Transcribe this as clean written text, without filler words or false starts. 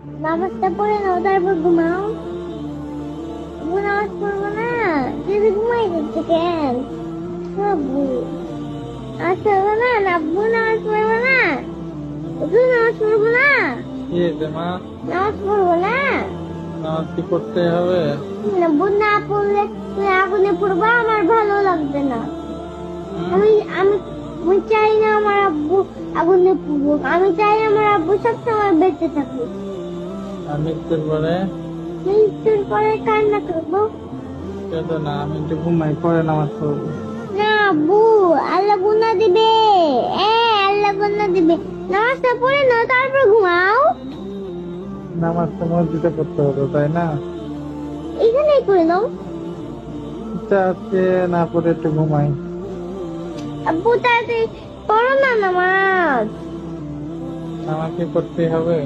নামাজটা পড়ে নাও তারপর ঘুমাও। আব্বু নামাজ পড়বো না, যদি ঘুমাই যাচ্ছে কেন? আব্বু নামাজ পড়বো না, আব্বু নামাজ পড়বো না, তুই নামাজ পড়বো না, কি হয়েছে মা? নামাজ পড়বো না। নামাজ কি পড়তে হবে? আব্বু না পড়লে তুই আগুনে পড়বা, আমার ভালো লাগবে না। হুম? আমি আমি আমি চাই না আমার আব্বু আগুনে পড়ুক, আমি চাই আমার আব্বু সবসময় বেঁচে থাকুক। আর মৃত্যুর পরে? মৃত্যুর পরে কান্না করবো। কেঁদো না, আমি একটু ঘুমাই, পরে নামাজ পড়বো। না আব্বু, আল্লাহ গুনাহ দিবে। আল্লাহ গুনাহ দিবে। নামাজটা পড়ে নাও তারপর ঘুমাও। নামাজ তো মসজিদে পড়তে হতো, তাই না? এখানেই করে নাও। ইচ্ছা আজকে না পড়ে একটু ঘুমাই। আব্বু তাড়াতাড়ি পড়ো না নামাজ। আমাকে করতে হবে।